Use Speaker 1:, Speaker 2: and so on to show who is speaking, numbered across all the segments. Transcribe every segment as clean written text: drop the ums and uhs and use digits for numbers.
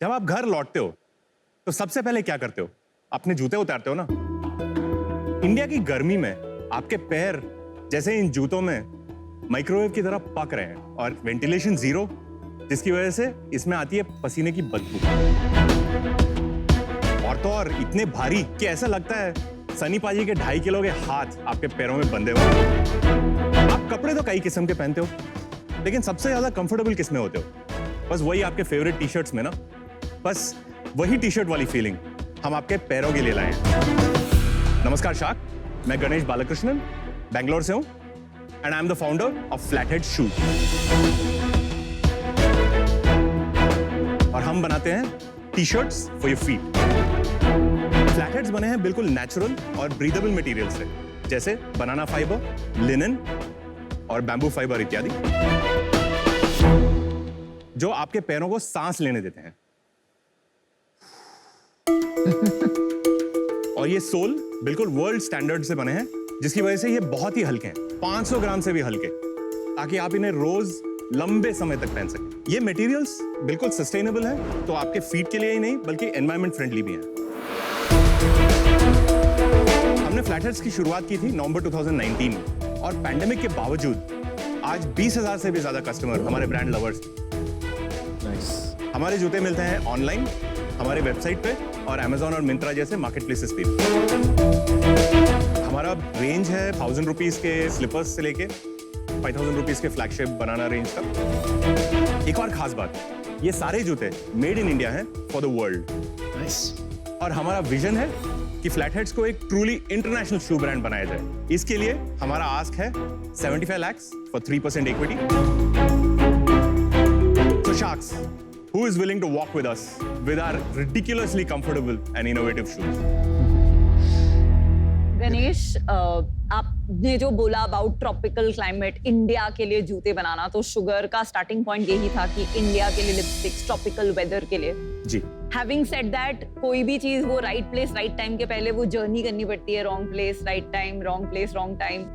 Speaker 1: जब आप घर लौटते हो तो सबसे पहले क्या करते हो? अपने जूते उतारते हो ना। इंडिया की गर्मी में आपके पैर जैसे इन जूतों में माइक्रोवेव की तरह पक रहे हैं और वेंटिलेशन जीरो, जिसकी वजह से इसमें आती है पसीने की बदबू। और तो और इतने भारी कि ऐसा लगता है सनी पाजी के 2.5 किलो के हाथ आपके पैरों में बंधे हुए। आप कपड़े तो कई किस्म के पहनते हो, लेकिन सबसे ज्यादा कंफर्टेबल किस में होते हो? बस वही आपके फेवरेट टी शर्ट्स में ना। बस वही टी शर्ट वाली फीलिंग हम आपके पैरों के लिए लाए हैं। नमस्कार शाक, मैं गणेश बालकृष्णन बैंगलोर से हूं and I am the founder of Flathead shoes. और हम बनाते हैं T shirts for your feet. Flatheads बने हैं बिल्कुल नेचुरल और ब्रीदेबल मटेरियल से, जैसे बनाना फाइबर, लिनन और बैम्बू फाइबर इत्यादि, जो आपके पैरों को सांस लेने देते हैं। और ये सोल बिल्कुल वर्ल्ड स्टैंडर्ड से बने हैं, जिसकी वजह से ये बहुत ही हल्के हैं, 500 ग्राम से भी हल्के, ताकि आप इन्हें रोज लंबे समय तक पहन सकें। ये मटेरियल्स बिल्कुल सस्टेनेबल हैं, तो आपके फीट के लिए ही नहीं बल्कि एनवायरमेंट फ्रेंडली भी हैं। हमने फ्लैटहेड्स की शुरुआत की थी नवंबर 2019 में, और पैंडेमिक के बावजूद आज 20,000 से भी ज्यादा कस्टमर हमारे ब्रांड लवर्स। हमारे जूते मिलते हैं ऑनलाइन हमारे वेबसाइट पे और Amazon और मिंत्रा जैसे मार्केट प्लेसेस पे। हमारा रेंज है 1000 रुपीज के स्लीपर्स से लेके 5000 रुपीज के फ्लैगशिप बनाना रेंज का। एक और खास बात, ये सारे जूते मेड इन इंडिया हैं फॉर द वर्ल्ड। और हमारा विजन है कि फ्लैटहेड्स को एक ट्रूली इंटरनेशनल शू ब्रांड बनाया जाए। इसके लिए हमारा आस्क है 75 lakhs for 3% equity. So sharks, who is willing to walk with us with our ridiculously comfortable and innovative shoes?
Speaker 2: Ganesh, आपने जो बोला अबाउट ट्रॉपिकल क्लाइमेट, इंडिया के लिए जूते बनाना, तो शुगर का स्टार्टिंग पॉइंट यही था कि इंडिया के लिए लिपस्टिक्स, ट्रॉपिकल वेदर के लिए।
Speaker 1: जी।
Speaker 2: हैविंग सेड दैट, कोई भी चीज वो राइट प्लेस राइट टाइम के पहले वो जर्नी करनी पड़ती है। Wrong place right time, wrong place wrong time.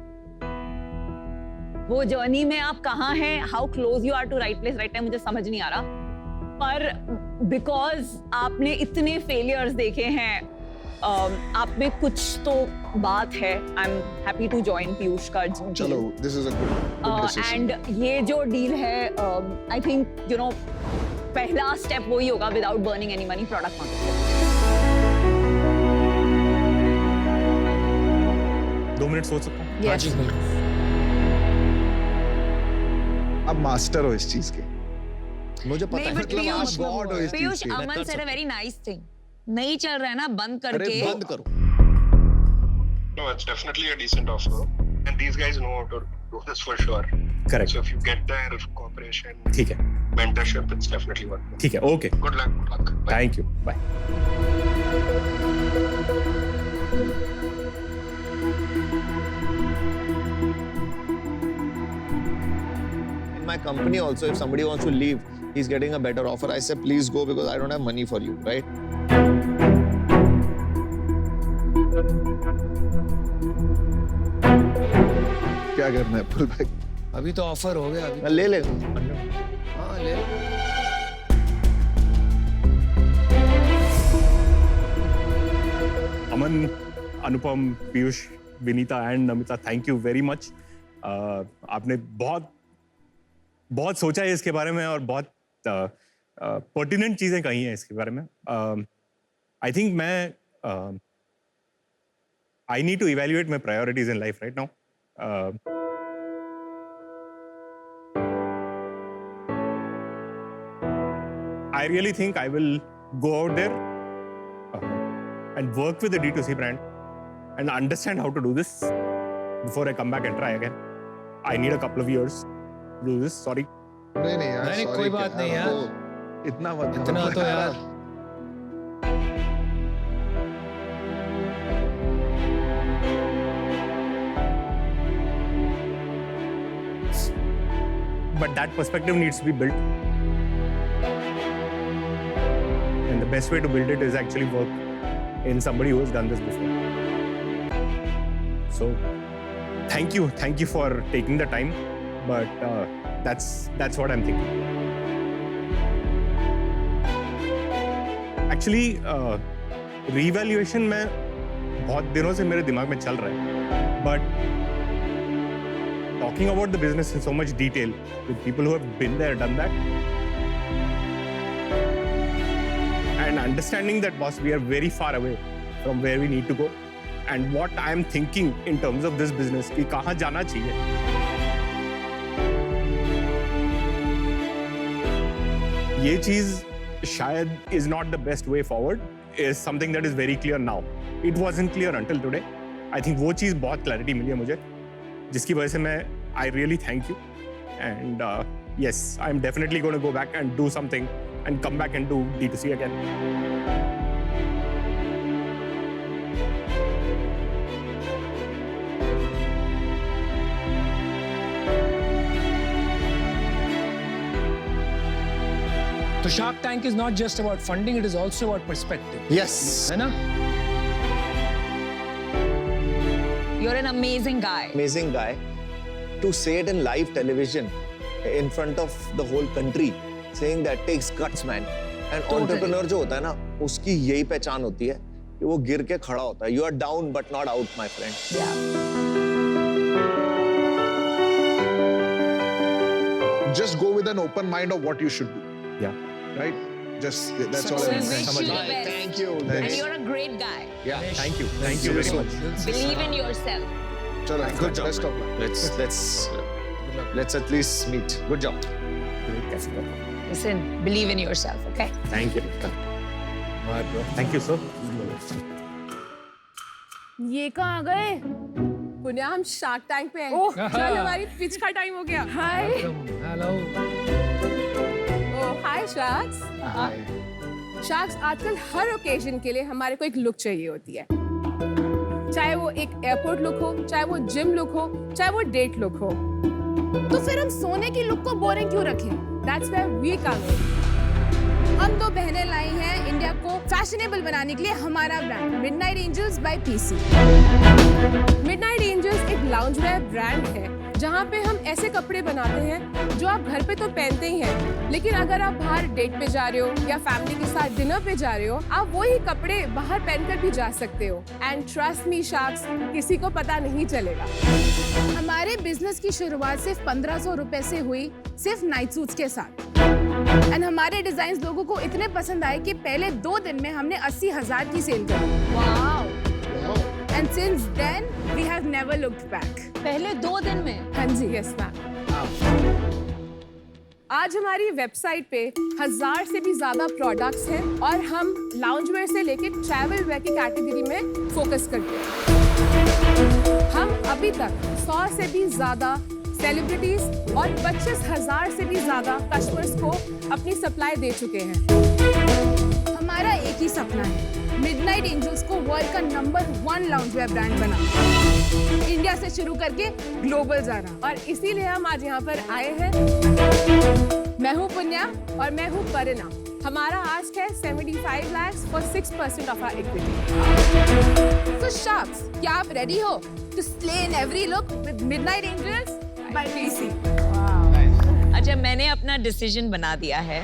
Speaker 2: वो जर्नी में आप कहाँ हैं, how close you are to right place right time, मुझे समझ नहीं आ रहा। पर बिकॉज आपने इतने फेलियर्स देखे हैं, आप में कुछ तो बात है। I am happy to join Piyush का।
Speaker 3: चलो, this is a good decision.
Speaker 2: And ये जो डील है, आई थिंक यू नो, पहला स्टेप वही होगा without burning any money, product market.
Speaker 1: 2 minute सोच सकता हूँ?
Speaker 2: हाँ जी,
Speaker 3: आप मास्टर हो इस चीज के, मुझे पता है।
Speaker 2: मतलब
Speaker 3: आप गॉड हो इस चीज
Speaker 2: पीयूष,
Speaker 3: के।
Speaker 2: अमन said a very nice thing. नहीं चल रहा है ना, बंद करके।
Speaker 3: बंद करो।
Speaker 4: No, it's definitely a decent offer, and these guys know how to do this for sure.
Speaker 1: Correct.
Speaker 4: So if you get their cooperation,
Speaker 1: ठीक है,
Speaker 4: mentorship, it's definitely worth it.
Speaker 1: ठीक है, okay,
Speaker 4: Good luck. Good luck. Bye.
Speaker 1: Thank you, bye.
Speaker 3: In my company also, if somebody wants to leave, he's getting a better offer. I say, please go because I don't have money for you, right? क्या करना है? Pull back.
Speaker 5: अभी तो offer हो गया।
Speaker 3: मैं ले ले।
Speaker 5: हाँ, ले ले।
Speaker 1: Aman, Anupam, Piyush, Vinita and Namita, thank you very much. आपने बहुत सोचा है इसके बारे में और बहुत पर्टिनेंट चीजें कही हैं इसके बारे में। आई थिंक मैं I need to evaluate my priorities in life right now. I really think I will go out there and work with the D2C brand and understand how to do this before I come back and try again. I need a couple of years to do this. Sorry.
Speaker 3: नहीं यार,
Speaker 5: नहीं,
Speaker 3: sorry
Speaker 5: कोई
Speaker 3: क्या
Speaker 5: बात नहीं
Speaker 3: है,
Speaker 5: यार।
Speaker 3: वो इतना मत करो।
Speaker 5: इतना तो यार।
Speaker 1: But that perspective needs to be built. And the best way to build it is actually work in somebody who has done this before. So, thank you for taking the time. But that's what I'm thinking. Actually revaluation में बहुत दिनों से मेरे दिमाग में चल रहा है, but talking about the business in so much detail with people who have been there, done that, and understanding that boss we are very far away from where we need to go, and what I am thinking in terms of this business कि कहाँ जाना चाहिए, ये चीज शायद is not the best way forward, is something that is very clear now. It wasn't clear until today. I think वो चीज बहुत clarity मिली है मुझे, जिसकी वजह से मैं I really thank you, and yes, I'm definitely going to go back and do something and come back and do D2C again.
Speaker 5: तो Shark Tank is not just about funding, it is also about perspective.
Speaker 3: Yes.
Speaker 5: है ना?
Speaker 2: You're an amazing guy.
Speaker 3: Amazing guy. To say it in live television in front of the whole country, saying that takes guts, man. And
Speaker 5: Totally.
Speaker 3: entrepreneur जो होता है ना, उसकी यही पहचान होती है कि वो गिर के खड़ा होता है. You are down but not out, my friend.
Speaker 2: Yeah.
Speaker 6: Just go with an open mind of what you should do,
Speaker 1: Yeah.
Speaker 6: right? Just that's
Speaker 2: So
Speaker 6: all I
Speaker 2: we
Speaker 6: would say.
Speaker 2: wish you the best.
Speaker 3: Thank you.
Speaker 2: And you're a great guy.
Speaker 3: Yeah.
Speaker 1: Thank you very much.
Speaker 2: Believe in yourself.
Speaker 6: Chalo,
Speaker 3: Good job.
Speaker 6: best of luck.
Speaker 3: Let's at least meet. Good job.
Speaker 1: Great casting.
Speaker 2: Listen, believe in yourself, okay?
Speaker 1: Thank you.
Speaker 5: My bro.
Speaker 1: Thank you, sir.
Speaker 7: ये कहाँ आ गए? पुण्या हम shark tank पे हैं। चल हमारी pitch का टाइम हो गया। हाय।
Speaker 5: Hello.
Speaker 7: ओह हाय शार्क्स। शार्क्स आजकल हर ओकेजन के लिए हमारे को एक लुक चाहिए होती है। चाहे वो एक एयरपोर्ट लुक हो, चाहे वो जिम लुक हो, चाहे वो डेट लुक हो। तो फिर हम सोने की लुक को बोरिंग क्यों रखें? That's where we come in. हम दो बहनें लाई हैं इंडिया को फैशनेबल बनाने के लिए हमारा brand Midnight Angels by PC. Midnight Angels एक लाउंजवेयर ब्रांड है जहाँ पे हम ऐसे कपड़े बनाते हैं जो आप घर पे तो पहनते ही हैं, लेकिन अगर आप बाहर डेट पे जा रहे हो या फैमिली के साथ डिनर पे जा रहे हो, आप वही कपड़े बाहर पहनकर भी जा सकते हो। एंड ट्रस्ट मी शार्क्स, किसी को पता नहीं चलेगा। हमारे बिजनेस की शुरुआत सिर्फ 1500 रुपए से हुई, सिर्फ नाइट सूट्स के साथ। एंड हमारे डिजाइन लोगों को इतने पसंद आए कि पहले 2 दिन में हमने 80,000 की सेल करी।
Speaker 2: Wow.
Speaker 7: And since then we have never looked back.
Speaker 2: पहले 2 दिन में?
Speaker 7: हाँ जी, यस मैम। आज हमारी वेबसाइट पे 1000 से भी ज्यादा प्रोडक्ट्स हैं और हम लाउंजवेयर से लेके ट्रैवल वेयर की कैटेगरी में फोकस करते हैं। हम अभी तक 100 से भी ज्यादा सेलिब्रिटीज और 25,000 से भी ज्यादा कस्टमर्स को अपनी सप्लाई दे चुके हैं। हमारा एक ही सपना है, मिडनाइट एंजल्स को वर्ल्ड का नंबर 1 लाउंजवेयर ब्रांड बनाना, इंडिया से शुरू करके ग्लोबल जाना। और इसीलिए हम आज यहाँ पर आए हैं। मैं हूँ पुण्या और मैं हूँ परिना। हमारा आस्क है 75 lakh for 6% of our equity. So sharks, क्या आप रेडी हो to slay in every look with Midnight Angels by PC?
Speaker 2: अच्छा, मैंने अपना डिसीजन बना दिया है।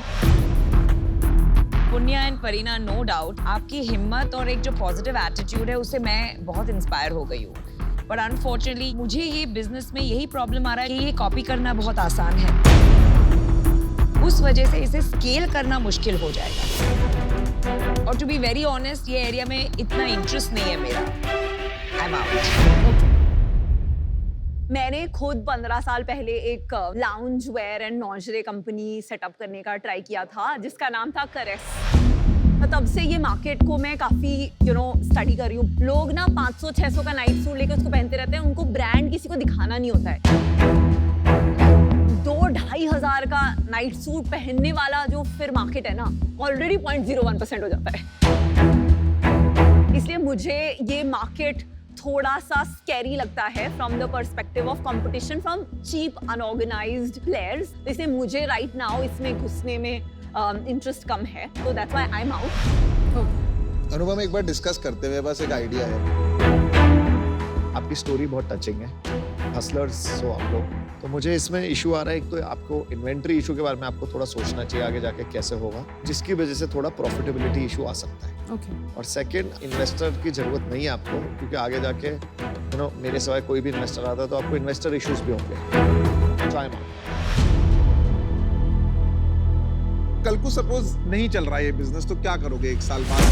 Speaker 2: पुण्या एंड परीना, नो डाउट आपकी हिम्मत और एक जो पॉजिटिव एटीट्यूड है उससे मैं बहुत इंस्पायर हो गई हूँ, बट अनफॉर्चुनेटली मुझे ये बिजनेस में यही प्रॉब्लम आ रहा है कि ये कॉपी करना बहुत आसान है, उस वजह से इसे स्केल करना मुश्किल हो जाएगा। और टू बी वेरी ऑनेस्ट, ये एरिया में इतना इंटरेस्ट नहीं है मेरा। I am out. मैंने खुद 15 साल पहले एक loungewear and lingerie company setup करने का ट्राई किया था जिसका नाम था करेस। तब से ये मार्केट को मैं काफी स्टडी कर रही हूँ। लोग ना 500-600 का नाइट सूट लेके उसको पहनते रहते हैं, उनको ब्रांड किसी को दिखाना नहीं होता है। 2-2.5 हजार का नाइट सूट पहनने वाला जो फिर मार्केट है ना, ऑलरेडी 0.01% हो जाता है। इसलिए मुझे ये मार्केट थोड़ा सा स्कैरी लगता है from the perspective of competition from cheap unorganized players. इसलिए मुझे राइट नाउ इसमें घुसने में इंटरेस्ट कम है, तो that's why I am out.
Speaker 3: Anupam, एक बार डिस्कस करते हुए बस एक आइडिया है। आपकी स्टोरी बहुत टचिंग है, हसलर्स हो आप लोग, तो मुझे इसमें इशू आ रहा है, एक तो आपको इन्वेंट्री इशू के बारे में आपको थोड़ा सोचना चाहिए आगे जाके कैसे होगा, जिसकी वजह से थोड़ा प्रॉफिटेबिलिटी इशू आ सकता है। और सेकंड, इन्वेस्टर की जरूरत नहीं है आपको, क्योंकि आगे जाके मेरे सिवाय कोई भी इन्वेस्टर आता है तो आपको इन्वेस्टर इश्यूज भी होंगे। Try not.
Speaker 6: कल को सपोज नहीं चल रहा ये बिजनेस तो क्या करोगे 1 साल बाद?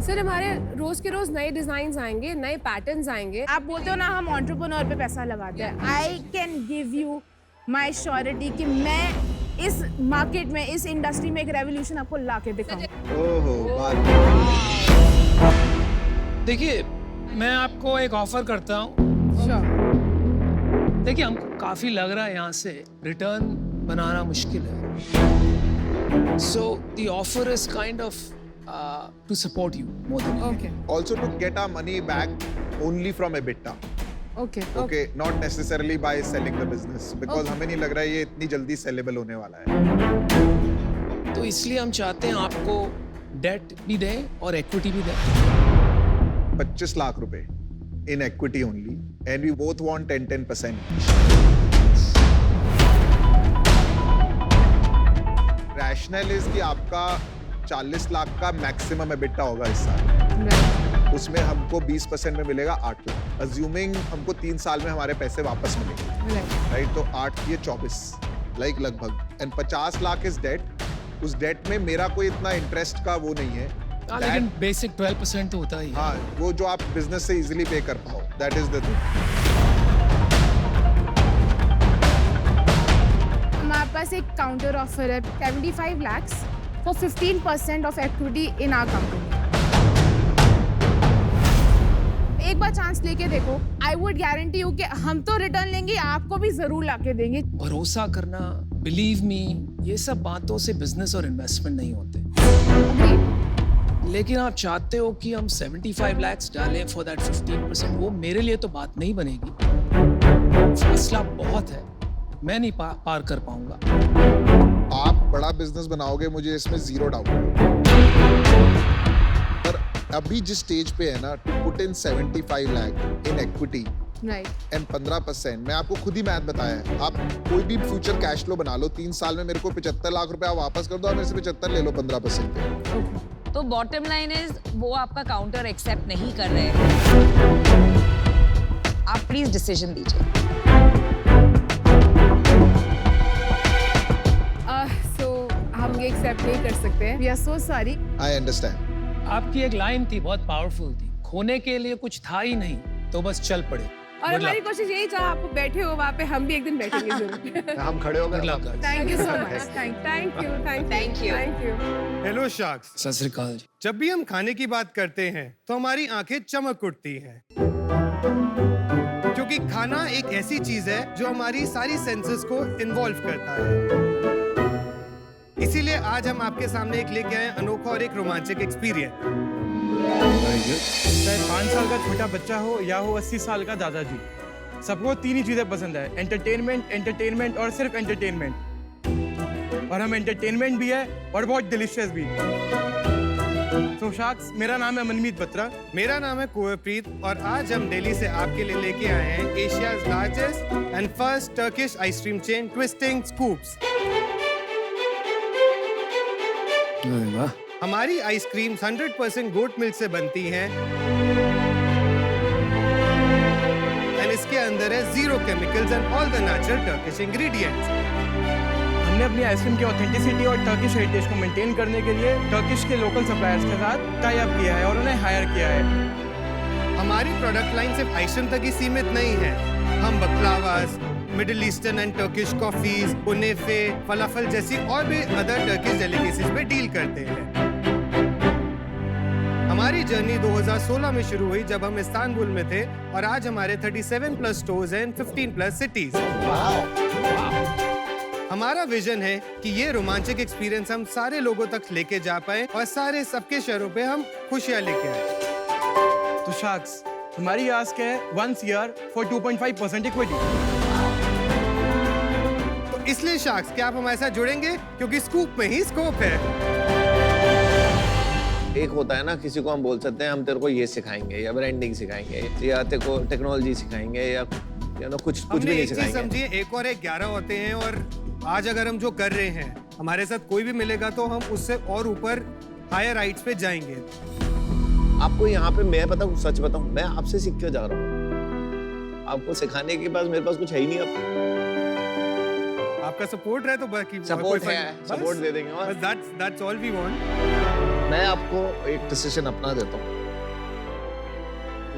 Speaker 7: सर हमारे रोज के रोज नए डिजाइन आएंगे, नए पैटर्न्स आएंगे।
Speaker 8: आप बोलते हो ना हम एंटरप्रेन्योर पे पैसा लगाते हैं, I can give you my surety कि मैं इस मार्केट में, इस इंडस्ट्री में एक रेवोल्यूशन आपको ला के दिखाऊं।
Speaker 6: ओहो, बात
Speaker 5: देखिए, मैं आपको एक ऑफर करता हूँ। देखिए, हमको काफी लग रहा है यहाँ से रिटर्न बनाना मुश्किल है। So the offer is kind of to support you more than anything.
Speaker 6: also to get our money back only from EBITDA. Okay, not necessarily by selling the business because हमें नहीं लग रहा है ये इतनी जल्दी sellable होने वाला है।
Speaker 5: तो इसलिए हम चाहते हैं आपको डेट भी दें और इक्विटी भी दें।
Speaker 6: 25 लाख रुपए in equity only and we both want 10%. Rational is कि आपका 40 लाख का मैक्सिमम एबिटा होगा इस साल, उसमें हमको 20% में मिलेगा 8 लाख, अज्यूमिंग हमको 3 साल में हमारे पैसे वापस मिलेंगे, राइट? तो 8 ये 24 लाइक लगभग, एंड 50 लाख इज डेट। उस डेट में मेरा कोई इतना इंटरेस्ट का वो नहीं है,
Speaker 5: लेकिन बेसिक 12% तो होता ही है।
Speaker 6: हाँ, वो जो आप बिजनेस से इजीली पे कर पाओ, दैट इज द थिंग।
Speaker 8: हमारे पास एक काउंटर ऑफर है 75 lakhs for 15% of equity in our company. एक बार चांस लेके देखो, आई वुड गारंटी यू कि हम तो रिटर्न लेंगे, आपको भी जरूर लाके देंगे।
Speaker 5: भरोसा करना, बिलीव मी, ये सब बातों से बिजनेस और इन्वेस्टमेंट नहीं होते। लेकिन आप चाहते हो कि हम 75 lakhs डालें फॉर दैट 15%, वो मेरे लिए तो बात नहीं बनेगी। फासला बहुत है, मैं नहीं पार कर पाऊंगा।
Speaker 6: आप बड़ा बिजनेस बनाओगे, मुझे इसमें जीरो डाउट, पर अभी जिस स्टेज पे है ना, to put in 75 lakh in equity and 15%, मैं आपको खुद ही मैथ बताया है। आप कोई भी फ्यूचर कैश फ्लो बना लो, 3 साल में मेरे को 75 लाख रुपए आप वापस कर दो और मेरे से 75 ले लो 15% पे।
Speaker 2: तो बॉटम लाइन इज वो आपका काउंटर एक्सेप्ट नहीं कर रहे हैं। आप प्लीज डिसीजन दीजिए।
Speaker 7: हम ये एक्सेप्ट नहीं कर सकते हैं।
Speaker 8: We are so sorry.
Speaker 6: I understand.
Speaker 5: आपकी एक लाइन थी, बहुत पावरफुल थी, खोने के लिए कुछ था ही नहीं तो बस चल पड़े।
Speaker 7: और हमारी कोशिश यही, जहाँ आप बैठे हो वहाँ पे हम भी एक दिन बैठेंगे जरूर।
Speaker 3: हम खड़े हो गए।
Speaker 8: Thank you so much.
Speaker 7: Thank you.
Speaker 9: Hello sharks.
Speaker 5: सत श्री अकाल जी।
Speaker 9: जब भी हम खाने की बात करते हैं तो हमारी आंखें चमक उठती हैं, क्योंकि खाना एक ऐसी चीज है जो हमारी सारी सेंसेस को इन्वॉल्व करता है। इसीलिए आज हम आपके सामने एक लेके आए अनोखा और एक रोमांचक एक्सपीरियंस।
Speaker 10: चाहे 5 साल का छोटा बच्चा हो या हो 80 साल का दादाजी, सबको 3 ही चीजें पसंद है, एंटरटेनमेंट, एंटरटेनमेंट और सिर्फ एंटरटेनमेंट। और हम एंटरटेनमेंट भी है और बहुत डिलीशियस भी। तो शार्क्स, मेरा नाम है मनमीत बत्रा।
Speaker 9: मेरा नाम है कुवरप्रीत और आज हम दिल्ली से आपके लिए लेके आए हैं Asia's largest and first Turkish ice cream chain twisting scoops. हमारी आइसक्रीम 100% गोट मिल्क से बनती हैं और इसके अंदर है 0 chemicals and all the natural Turkish ingredients.
Speaker 10: हमने अपनी आइसक्रीम की ऑथेंटिसिटी और टर्किश हेरिटेज को मेंटेन करने के लिए टर्किश के लोकल सप्लायर्स के साथ टाई अप किया है और उन्हें हायर किया है।
Speaker 9: हमारी प्रोडक्ट लाइन सिर्फ आइसक्रीम तक ही सीमित नहीं है। हम baklavas, middle eastern and Turkish coffees, kunefe, falafel जैसी और भी अदर टर्किश डेलिकेसीज पे डील करते हैं। हमारी जर्नी 2016 में शुरू हुई जब हम इस्तांबुल में थे और आज हमारे 37+ स्टोर्स हैं इन 15+ सिटीज। हमारा विजन है कि ये रोमांचक एक्सपीरियंस हम सारे लोगों तक लेके जा पाए और सारे सबके शहरों पे हम खुशियां लेके आए।
Speaker 10: तो शार्क्स, हमारी आस्क है 1 year for 2.5% इक्विटी।
Speaker 9: तो इसलिए शार्क्स, क्या आप हमारे साथ जुड़ेंगे? क्योंकि स्कूप में ही स्कोप है।
Speaker 3: एक होता है ना, किसी को हम बोल सकते हैं हम तेरे को ये सिखाएंगे या ब्रांडिंग सिखाएंगे या तेरे को टेक्नोलॉजी सिखाएंगे या कुछ भी
Speaker 9: हमने
Speaker 3: नहीं
Speaker 9: एक चीज
Speaker 3: सिखाएंगे।
Speaker 9: समझिए, एक और एक 11 होते हैं, और आज अगर हम जो कर रहे हैं, हमारे साथ कोई भी मिलेगा तो हम उससे और ऊपर हायर हाइट्स पे जाएंगे।
Speaker 3: आपको यहाँ पे मैं बताऊँ, सच बताऊँ, मैं आपसे सीख के जा रहा हूँ। आपको सिखाने के पास मेरे पास कुछ है ही नहीं।
Speaker 9: आपका सपोर्ट रहे तो बाकी
Speaker 3: सपोर्ट है, सपोर्ट दे देंगे। और
Speaker 9: that's all we want।
Speaker 3: मैं आपको एक डिसीजन अपना देता हूँ।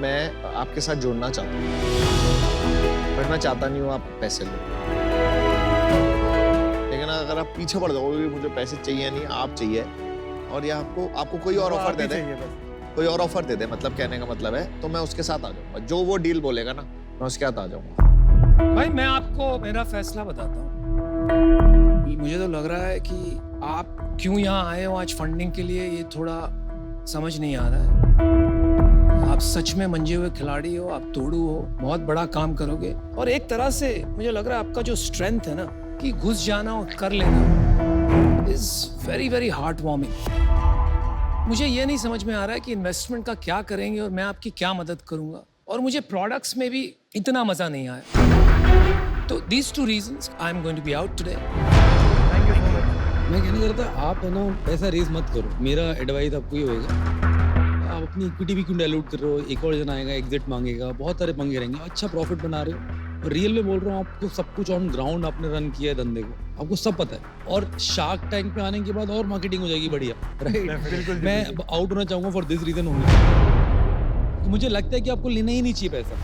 Speaker 3: मैं आपके साथ जुड़ना चाहता हूँ, पर मैं चाहता नहीं हूँ आप पैसे लो। लेकिन अगर आप पीछे पड़ जाओगे, मुझे पैसे चाहिए नहीं, आप चाहिए, और ये आपको कोई और ऑफर दे दे, कोई और ऑफर दे दे, मतलब कहने का मतलब है, तो मैं उसके साथ आ जाऊंगा। जो वो डील बोलेगा ना, मैं उसके साथ आ जाऊंगा।
Speaker 5: भाई मैं आपको मेरा फैसला बताता हूँ। मुझे तो लग रहा है कि आप क्यों यहाँ आए हो आज फंडिंग के लिए, ये थोड़ा समझ नहीं आ रहा है। आप सच में मंजे हुए खिलाड़ी हो, आप तोड़ू हो, बहुत बड़ा काम करोगे, और एक तरह से मुझे लग रहा है आपका जो स्ट्रेंथ है ना, कि घुस जाना और कर लेना, is very very heart warming. मुझे ये नहीं समझ में आ रहा है कि इन्वेस्टमेंट का क्या करेंगे और मैं आपकी क्या मदद करूंगा, और मुझे प्रोडक्ट्स में भी इतना मजा नहीं आया। तो these 2 reasons I am going to be out today।
Speaker 11: मैं कहना चाहता था, आप है ना पैसा रेज मत करो। मेरा एडवाइस आपको ये होगा, आप अपनी इक्विटी भी क्यों डाइल्यूट कर रहे हो? एक और जन आएगा, एग्जिट मांगेगा, बहुत सारे पंगे रहेंगे। अच्छा प्रॉफिट बना रहे हो, और रियल में बोल रहा हूँ, आपको सब कुछ ऑन ग्राउंड आपने रन किया है धंधे को, आपको सब पता है। और शार्क टैंक पे आने के बाद और मार्केटिंग हो जाएगी बढ़िया, राइट? मैं आउट होना चाहूँगा फॉर दिस रीजन ओनली। मुझे लगता है कि आपको लेना ही नहीं चाहिए पैसा।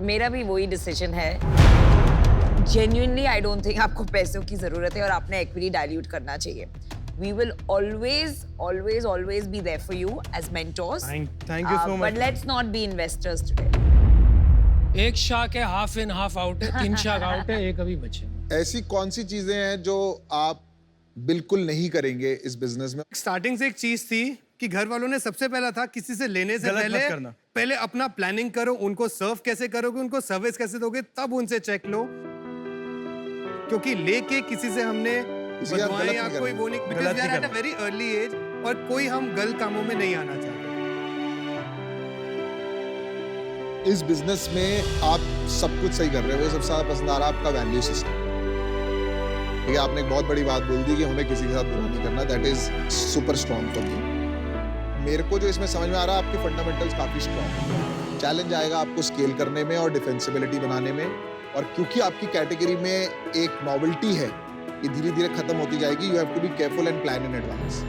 Speaker 12: मेरा भी वही डिसीजन है। जेन्युइनली आई डोंट थिंक आपको पैसों की जरूरत है और आपने इक्विटी डाइल्यूट करना चाहिए। We will always be there for you as mentors.
Speaker 9: Thank you so much.
Speaker 12: But let's not be investors today.
Speaker 5: एक शार्क है, हाफ इन हाफ आउट है, 3 शार्क आउट है, एक अभी बचे।
Speaker 6: ऐसी कौन सी चीजें हैं जो आप बिल्कुल नहीं करेंगे इस बिजनेस में?
Speaker 9: स्टार्टिंग से एक चीज थी कि घर वालों ने सबसे पहला था, किसी से लेने से पहले अपना प्लानिंग करो, उनको सर्व कैसे करोगे, उनको सर्विस कैसे दोगे, तब उनसे चेक लो। क्योंकि लेके किसी से हमने बदवाएं या कोई वो नहीं, because we are at a very early age, और कोई हम गलत कामों में नहीं आना चाहते।
Speaker 6: इस बिजनेस में आप सब कुछ सही कर रहे हो, सबसे ज्यादा पसंद आ रहा है आपका वैल्यू सिस्टम। ठीक है, आपने एक बहुत बड़ी बात बोल दी कि हमें किसी के साथ बुरा नहीं करना, that is super strong for me. मेरे को जो इसमें समझ में आ रहा है, आपके फंडामेंटल्स काफी स्ट्रॉन्ग हैं। चैलेंज आएगा आपको स्केल करने में और डिफेंसिबिलिटी बनाने में, और क्योंकि आपकी कैटेगरी में एक नॉवेल्टी है, ये धीरे धीरे खत्म होती जाएगी। You have to be careful and plan in advance.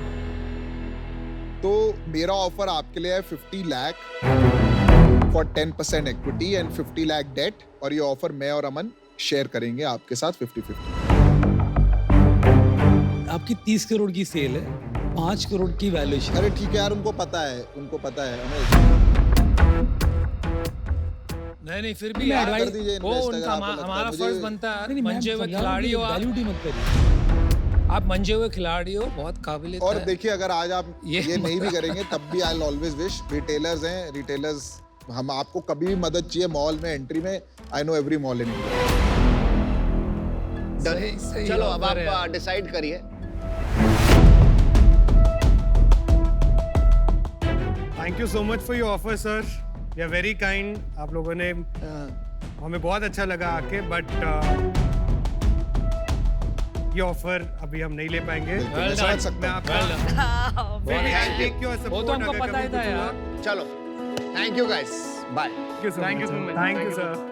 Speaker 6: तो मेरा ऑफर आपके लिए है 50 lakh for 10% equity and 50 lakh debt, और ये ऑफर मैं और अमन शेयर करेंगे आपके साथ 50-50।
Speaker 11: आपकी 30 करोड़ की सेल है, 5 करोड़ की वैल्यूएशन।
Speaker 6: अरे ठीक है यार, उनको पता है हमें।
Speaker 5: नहीं फिर भी यार, वो उनका हमारा फर्ज बनता है। मंजे हुए खिलाड़ी हो,
Speaker 11: वैल्यू मत करिए।
Speaker 5: आप मंजे हुए खिलाड़ी हो, बहुत काबिल।
Speaker 6: और देखिए, अगर आज आप ये नहीं भी करेंगे तब भी I will always wish. Retailers हैं, रिटेलर्स, हम आपको कभी भी मदद चाहिए मॉल में एंट्री में, I know every mall in India.
Speaker 3: चलो अब आप डिसाइड करिए।
Speaker 9: Thank you so much for your offer sir, you are very kind. आप लोगों ने हमें बहुत अच्छा लगा आके, बट ये ऑफर अभी हम नहीं ले पाएंगे।
Speaker 6: मैं समझ सकता हूं।
Speaker 5: वो तो हमको पता ही था यार।
Speaker 3: चलो, thank you guys, bye.
Speaker 9: Thank you sir.